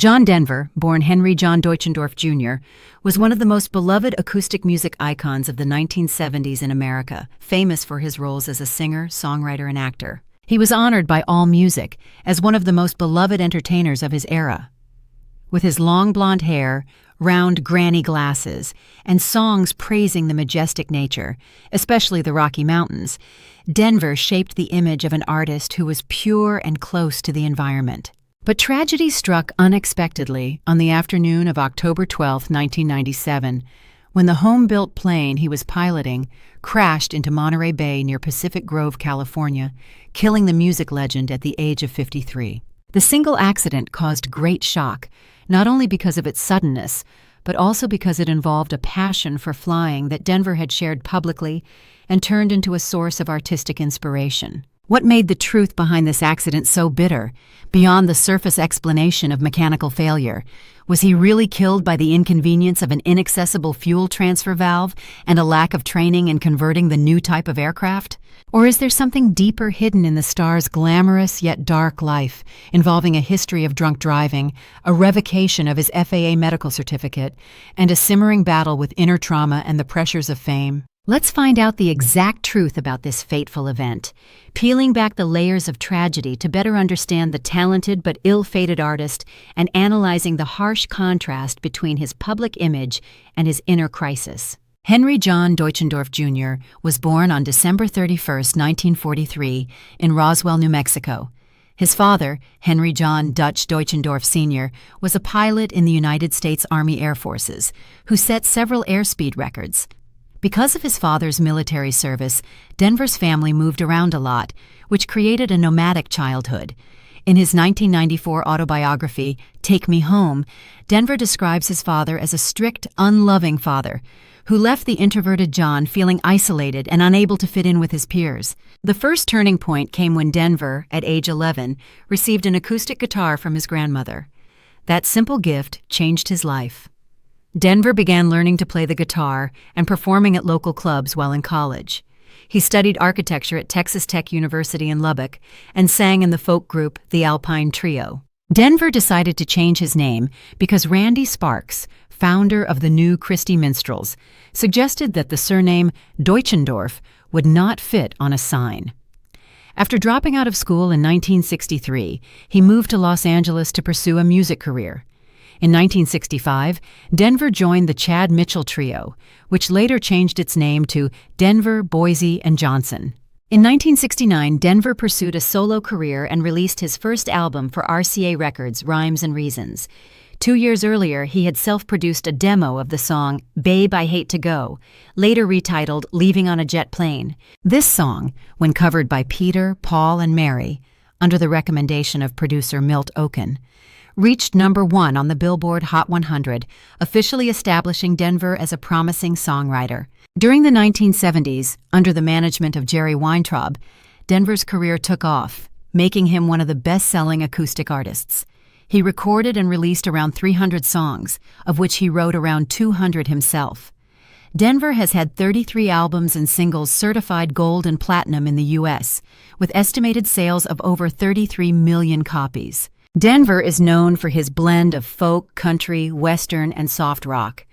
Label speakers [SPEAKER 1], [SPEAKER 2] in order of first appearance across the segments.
[SPEAKER 1] John Denver, born Henry John Deutschendorf Jr., was one of the most beloved acoustic music icons of the 1970s in America, famous for his roles as a singer, songwriter, and actor. He was honored by AllMusic as one of the most beloved entertainers of his era. With his long blonde hair, round granny glasses, and songs praising the majestic nature, especially the Rocky Mountains, Denver shaped the image of an artist who was pure and close to the environment. But tragedy struck unexpectedly on the afternoon of October 12, 1997, when the home-built plane he was piloting crashed into Monterey Bay near Pacific Grove, California, killing the music legend at the age of 53. The single accident caused great shock, not only because of its suddenness, but also because it involved a passion for flying that Denver had shared publicly and turned into a source of artistic inspiration. What made the truth behind this accident so bitter, beyond the surface explanation of mechanical failure? Was he really killed by the inconvenience of an inaccessible fuel transfer valve and a lack of training in converting the new type of aircraft? Or is there something deeper hidden in the star's glamorous yet dark life, involving a history of drunk driving, a revocation of his FAA medical certificate, and a simmering battle with inner trauma and the pressures of fame? Let's find out the exact truth about this fateful event, peeling back the layers of tragedy to better understand the talented but ill-fated artist and analyzing the harsh contrast between his public image and his inner crisis. Henry John Deutschendorf Jr. was born on December 31, 1943, in Roswell, New Mexico. His father, Henry John Deutschendorf Sr., was a pilot in the United States Army Air Forces, who set several airspeed records. Because of his father's military service, Denver's family moved around a lot, which created a nomadic childhood. In his 1994 autobiography, Take Me Home, Denver describes his father as a strict, unloving father who left the introverted John feeling isolated and unable to fit in with his peers. The first turning point came when Denver, at age 11, received an acoustic guitar from his grandmother. That simple gift changed his life. Denver began learning to play the guitar and performing at local clubs while in college. He studied architecture at Texas Tech University in Lubbock and sang in the folk group The Alpine Trio. Denver decided to change his name because Randy Sparks, founder of the New Christy Minstrels, suggested that the surname Deutschendorf would not fit on a sign. After dropping out of school in 1963, he moved to Los Angeles to pursue a music career. In 1965, Denver joined the Chad Mitchell Trio, which later changed its name to Denver, Boise, and Johnson. In 1969, Denver pursued a solo career and released his first album for RCA Records, Rhymes and Reasons. 2 years earlier, he had self-produced a demo of the song Babe, I Hate to Go, later retitled Leaving on a Jet Plane. This song, when covered by Peter, Paul, and Mary, under the recommendation of producer Milt Oken, reached #1 on the Billboard Hot 100, officially establishing Denver as a promising songwriter. During the 1970s, under the management of Jerry Weintraub, Denver's career took off, making him one of the best-selling acoustic artists. He recorded and released around 300 songs, of which he wrote around 200 himself. Denver has had 33 albums and singles certified gold and platinum in the U.S., with estimated sales of over 33 million copies. Denver is known for his blend of folk, country, western, and soft rock.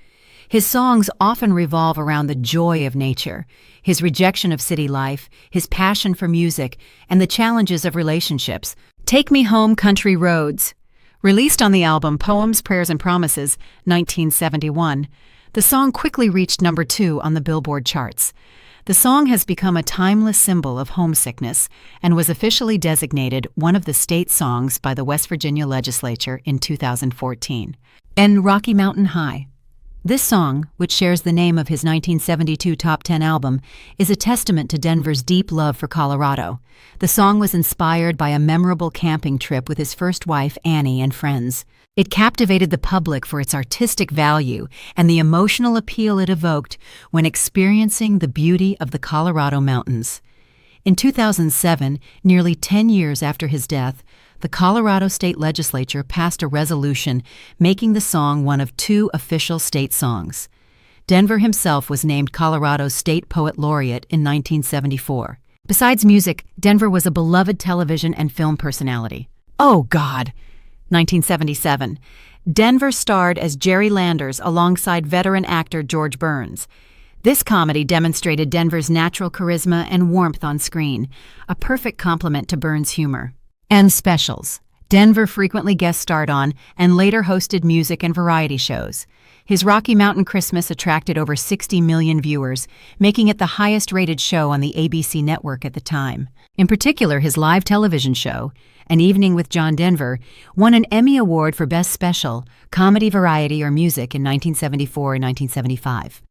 [SPEAKER 1] His songs often revolve around the joy of nature, his rejection of city life, his passion for music, and the challenges of relationships. Take Me Home, Country Roads. Released on the album Poems, Prayers, and Promises, 1971, the song quickly reached #2 on the Billboard charts. The song has become a timeless symbol of homesickness and was officially designated one of the state songs by the West Virginia legislature in 2014. And Rocky Mountain High. This song, which shares the name of his 1972 Top 10 album, is a testament to Denver's deep love for Colorado. The song was inspired by a memorable camping trip with his first wife, Annie, and friends. It captivated the public for its artistic value and the emotional appeal it evoked when experiencing the beauty of the Colorado mountains. In 2007, nearly 10 years after his death, the Colorado State Legislature passed a resolution making the song one of 2 official state songs. Denver himself was named Colorado's State Poet Laureate in 1974. Besides music, Denver was a beloved television and film personality. Oh, God! 1977. Denver starred as Jerry Landers alongside veteran actor George Burns. This comedy demonstrated Denver's natural charisma and warmth on screen, a perfect complement to Burns' humor. And specials. Denver frequently guest starred on and later hosted music and variety shows. His Rocky Mountain Christmas attracted over 60 million viewers, making it the highest-rated show on the ABC network at the time. In particular, his live television show, An Evening with John Denver, won an Emmy Award for Best Special, Comedy, Variety, or Music in 1974 and 1975.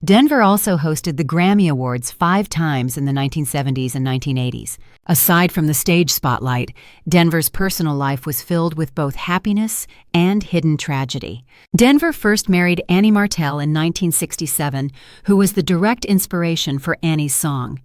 [SPEAKER 1] Denver also hosted the Grammy Awards 5 times in the 1970s and 1980s. Aside from the stage spotlight, Denver's personal life was filled with both happiness and hidden tragedy. Denver first married Annie Martell in 1967, who was the direct inspiration for Annie's song.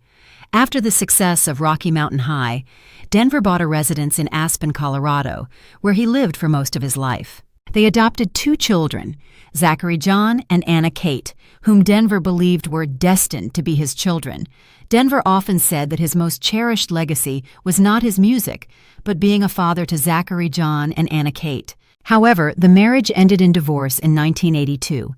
[SPEAKER 1] After the success of Rocky Mountain High, Denver bought a residence in Aspen, Colorado, where he lived for most of his life. They adopted 2 children, Zachary John and Anna Kate, whom Denver believed were destined to be his children. Denver often said that his most cherished legacy was not his music, but being a father to Zachary John and Anna Kate. However, the marriage ended in divorce in 1982.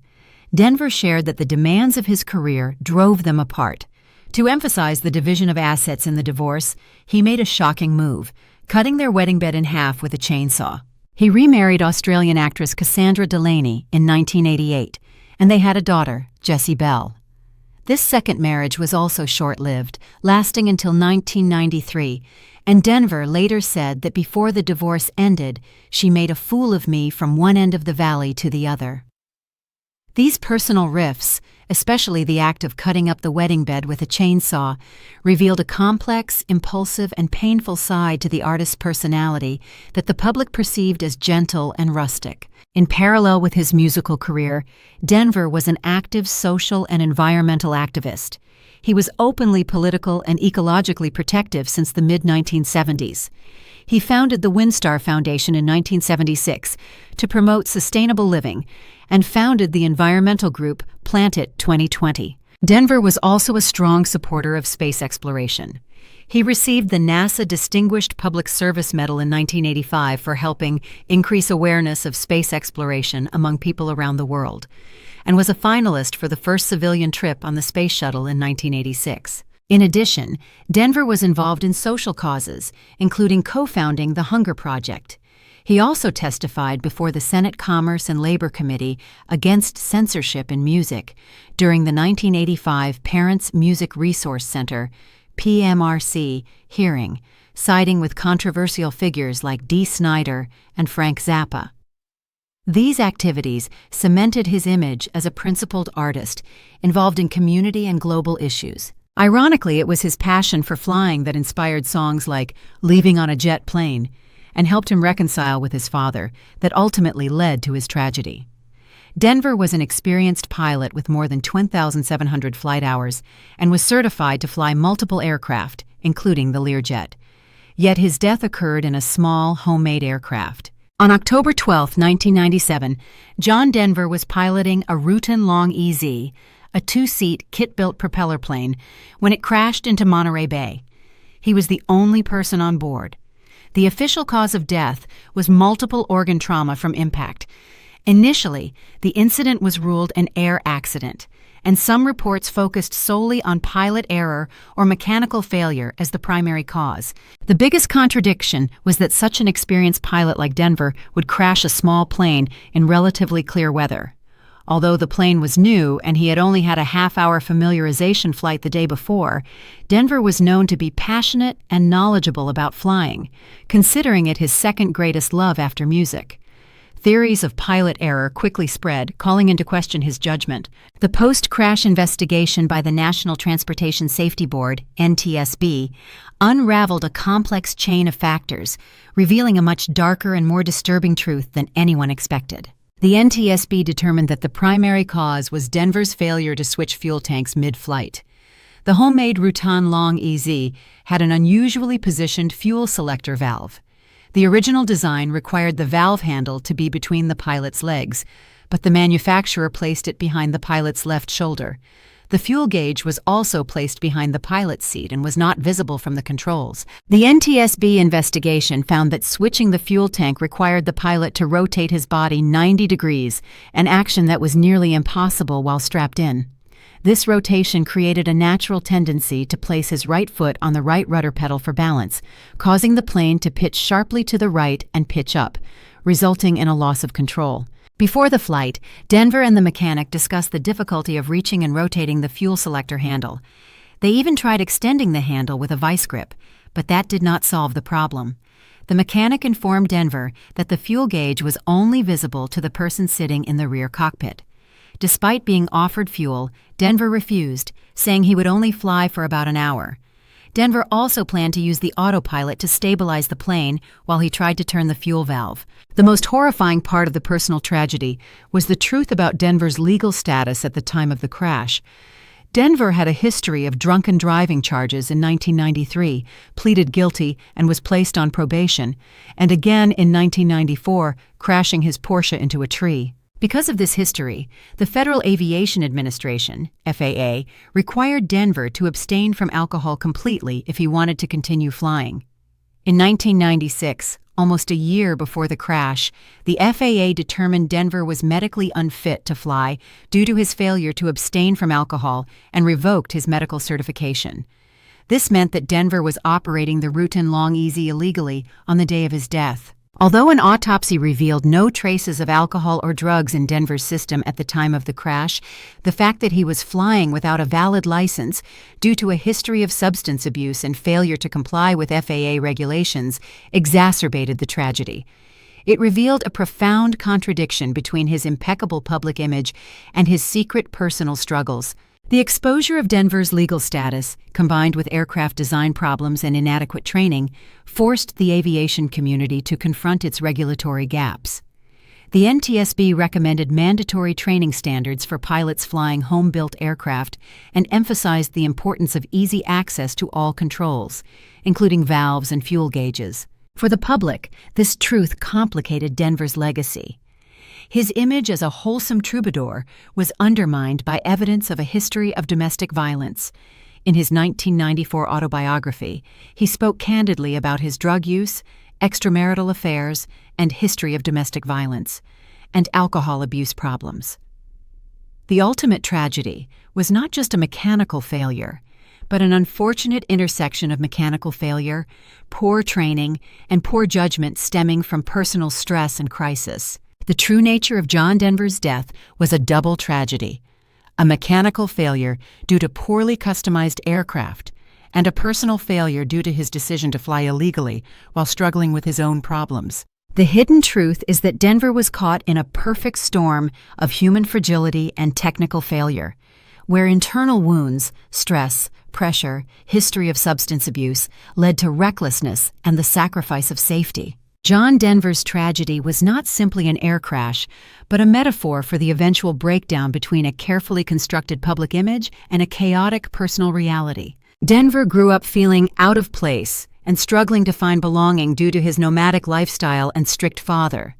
[SPEAKER 1] Denver shared that the demands of his career drove them apart. To emphasize the division of assets in the divorce, he made a shocking move, cutting their wedding bed in half with a chainsaw. He remarried Australian actress Cassandra Delaney in 1988, and they had a daughter, Jessie Bell. This second marriage was also short-lived, lasting until 1993, and Denver later said that before the divorce ended, she made a fool of me from one end of the valley to the other. These personal riffs, especially the act of cutting up the wedding bed with a chainsaw, revealed a complex, impulsive, and painful side to the artist's personality that the public perceived as gentle and rustic. In parallel with his musical career, Denver was an active social and environmental activist. He was openly political and ecologically protective since the mid-1970s. He founded the WinStar Foundation in 1976 to promote sustainable living and founded the environmental group Planet 2020. Denver was also a strong supporter of space exploration. He received the NASA Distinguished Public Service Medal in 1985 for helping increase awareness of space exploration among people around the world, and was a finalist for the first civilian trip on the space shuttle in 1986. In addition, Denver was involved in social causes, including co-founding the Hunger Project. He also testified before the Senate Commerce and Labor Committee against censorship in music during the 1985 Parents Music Resource Center (PMRC) hearing, siding with controversial figures like Dee Snider and Frank Zappa. These activities cemented his image as a principled artist involved in community and global issues. Ironically, it was his passion for flying that inspired songs like Leaving on a Jet Plane and helped him reconcile with his father that ultimately led to his tragedy. Denver was an experienced pilot with more than 10,700 flight hours and was certified to fly multiple aircraft, including the Learjet. Yet his death occurred in a small, homemade aircraft. On October 12, 1997, John Denver was piloting a Rutan Long EZ, a 2-seat kit-built propeller plane, when it crashed into Monterey Bay. He was the only person on board. The official cause of death was multiple organ trauma from impact. Initially, the incident was ruled an air accident, and some reports focused solely on pilot error or mechanical failure as the primary cause. The biggest contradiction was that such an experienced pilot like Denver would crash a small plane in relatively clear weather. Although the plane was new and he had only had a half-hour familiarization flight the day before, Denver was known to be passionate and knowledgeable about flying, considering it his second greatest love after music. Theories of pilot error quickly spread, calling into question his judgment. The post-crash investigation by the National Transportation Safety Board, NTSB, unraveled a complex chain of factors, revealing a much darker and more disturbing truth than anyone expected. The NTSB determined that the primary cause was Denver's failure to switch fuel tanks mid-flight. The homemade Rutan Long EZ had an unusually positioned fuel selector valve. The original design required the valve handle to be between the pilot's legs, but the manufacturer placed it behind the pilot's left shoulder. The fuel gauge was also placed behind the pilot's seat and was not visible from the controls. The NTSB investigation found that switching the fuel tank required the pilot to rotate his body 90 degrees, an action that was nearly impossible while strapped in. This rotation created a natural tendency to place his right foot on the right rudder pedal for balance, causing the plane to pitch sharply to the right and pitch up, resulting in a loss of control. Before the flight, Denver and the mechanic discussed the difficulty of reaching and rotating the fuel selector handle. They even tried extending the handle with a vice grip, but that did not solve the problem. The mechanic informed Denver that the fuel gauge was only visible to the person sitting in the rear cockpit. Despite being offered fuel, Denver refused, saying he would only fly for about an hour. Denver also planned to use the autopilot to stabilize the plane while he tried to turn the fuel valve. The most horrifying part of the personal tragedy was the truth about Denver's legal status at the time of the crash. Denver had a history of drunken driving charges in 1993, pleaded guilty, and was placed on probation, and again in 1994, crashing his Porsche into a tree. Because of this history, the Federal Aviation Administration, FAA, required Denver to abstain from alcohol completely if he wanted to continue flying. In 1996, almost a year before the crash, the FAA determined Denver was medically unfit to fly due to his failure to abstain from alcohol and revoked his medical certification. This meant that Denver was operating the Rutan Long Easy illegally on the day of his death. Although an autopsy revealed no traces of alcohol or drugs in Denver's system at the time of the crash, the fact that he was flying without a valid license due to a history of substance abuse and failure to comply with FAA regulations exacerbated the tragedy. It revealed a profound contradiction between his impeccable public image and his secret personal struggles. The exposure of Denver's legal status, combined with aircraft design problems and inadequate training, forced the aviation community to confront its regulatory gaps. The NTSB recommended mandatory training standards for pilots flying home-built aircraft and emphasized the importance of easy access to all controls, including valves and fuel gauges. For the public, this truth complicated Denver's legacy. His image as a wholesome troubadour was undermined by evidence of a history of domestic violence. In his 1994 autobiography, he spoke candidly about his drug use, extramarital affairs, and history of domestic violence, and alcohol abuse problems. The ultimate tragedy was not just a mechanical failure, but an unfortunate intersection of mechanical failure, poor training, and poor judgment stemming from personal stress and crisis. The true nature of John Denver's death was a double tragedy: a mechanical failure due to poorly customized aircraft, and a personal failure due to his decision to fly illegally while struggling with his own problems. The hidden truth is that Denver was caught in a perfect storm of human fragility and technical failure, where internal wounds, stress, pressure, history of substance abuse led to recklessness and the sacrifice of safety. John Denver's tragedy was not simply an air crash, but a metaphor for the eventual breakdown between a carefully constructed public image and a chaotic personal reality. Denver grew up feeling out of place and struggling to find belonging due to his nomadic lifestyle and strict father.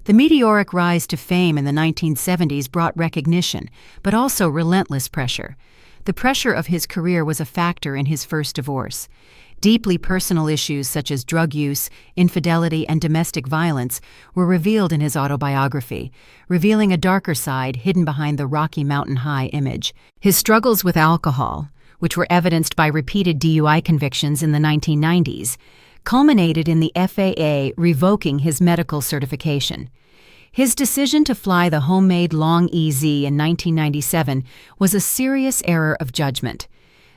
[SPEAKER 1] The meteoric rise to fame in the 1970s brought recognition, but also relentless pressure. The pressure of his career was a factor in his first divorce. Deeply personal issues such as drug use, infidelity, and domestic violence were revealed in his autobiography, revealing a darker side hidden behind the Rocky Mountain High image. His struggles with alcohol, which were evidenced by repeated DUI convictions in the 1990s, culminated in the FAA revoking his medical certification. His decision to fly the homemade Long EZ in 1997 was a serious error of judgment.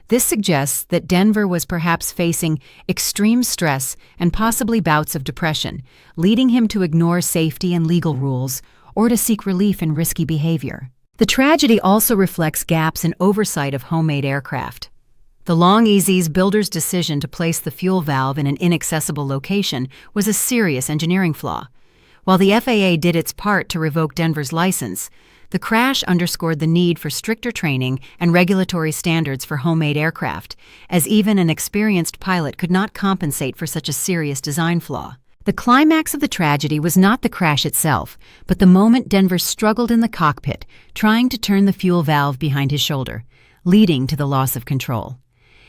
[SPEAKER 1] This suggests that Denver was perhaps facing extreme stress and possibly bouts of depression, leading him to ignore safety and legal rules or to seek relief in risky behavior. The tragedy also reflects gaps in oversight of homemade aircraft. The Long EZ's builder's decision to place the fuel valve in an inaccessible location was a serious engineering flaw. While the FAA did its part to revoke Denver's license, the crash underscored the need for stricter training and regulatory standards for homemade aircraft, as even an experienced pilot could not compensate for such a serious design flaw. The climax of the tragedy was not the crash itself, but the moment Denver struggled in the cockpit, trying to turn the fuel valve behind his shoulder. leading to the loss of control.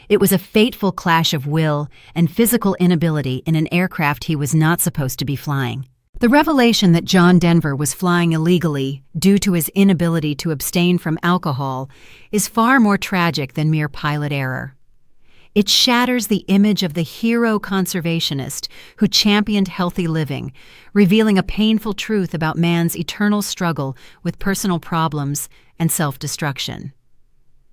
[SPEAKER 1] It was a fateful clash of will and physical inability in an aircraft he was not supposed to be flying. The revelation that John Denver was flying illegally due to his inability to abstain from alcohol is far more tragic than mere pilot error. It shatters the image of the hero conservationist who championed healthy living, revealing a painful truth about man's eternal struggle with personal problems and self-destruction.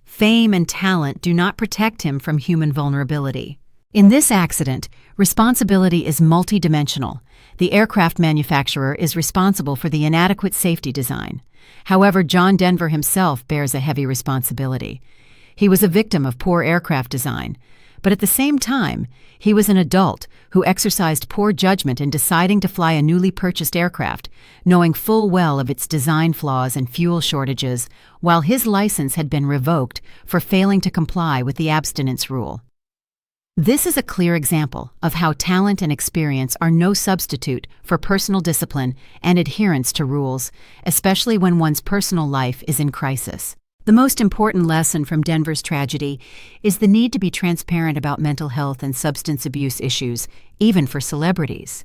[SPEAKER 1] Fame and talent do not protect him from human vulnerability. In this accident, responsibility is multidimensional. The aircraft manufacturer is responsible for the inadequate safety design. However, John Denver himself bears a heavy responsibility. He was a victim of poor aircraft design, but at the same time, he was an adult who exercised poor judgment in deciding to fly a newly purchased aircraft, knowing full well of its design flaws and fuel shortages, while his license had been revoked for failing to comply with the abstinence rule. This is a clear example of how talent and experience are no substitute for personal discipline and adherence to rules, especially when one's personal life is in crisis. The most important lesson from Denver's tragedy is the need to be transparent about mental health and substance abuse issues, even for celebrities.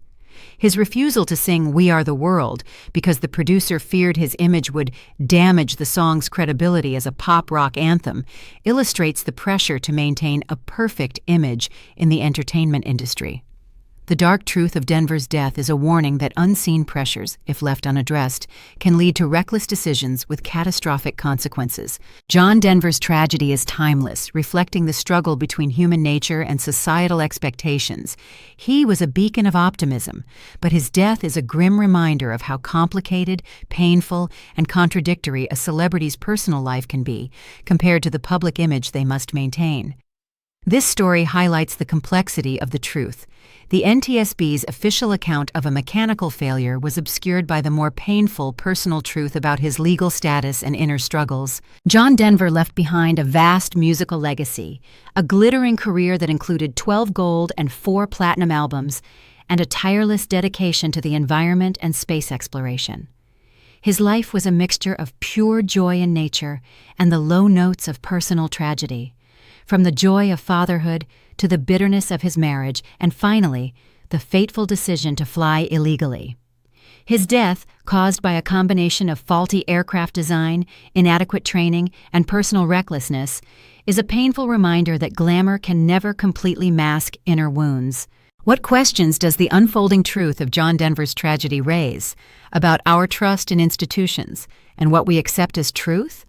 [SPEAKER 1] His refusal to sing "We Are the World" because the producer feared his image would damage the song's credibility as a pop-rock anthem illustrates the pressure to maintain a perfect image in the entertainment industry. The dark truth of Denver's death is a warning that unseen pressures, if left unaddressed, can lead to reckless decisions with catastrophic consequences. John Denver's tragedy is timeless, reflecting the struggle between human nature and societal expectations. He was a beacon of optimism, but his death is a grim reminder of how complicated, painful, and contradictory a celebrity's personal life can be compared to the public image they must maintain. This story highlights the complexity of the truth. The NTSB's official account of a mechanical failure was obscured by the more painful personal truth about his legal status and inner struggles. John Denver left behind a vast musical legacy, a glittering career that included 12 gold and 4 platinum albums, and a tireless dedication to the environment and space exploration. His life was a mixture of pure joy in nature and the low notes of personal tragedy. From the joy of fatherhood to the bitterness of his marriage, and finally, the fateful decision to fly illegally. His death, caused by a combination of faulty aircraft design, inadequate training, and personal recklessness, is a painful reminder that glamour can never completely mask inner wounds. What questions does the unfolding truth of John Denver's tragedy raise about our trust in institutions and what we accept as truth?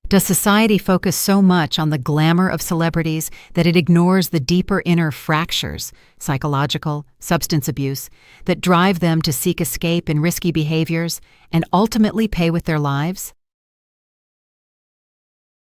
[SPEAKER 1] Does society focus so much on the glamour of celebrities that it ignores the deeper inner fractures, psychological, substance abuse, that drive them to seek escape in risky behaviors and ultimately pay with their lives?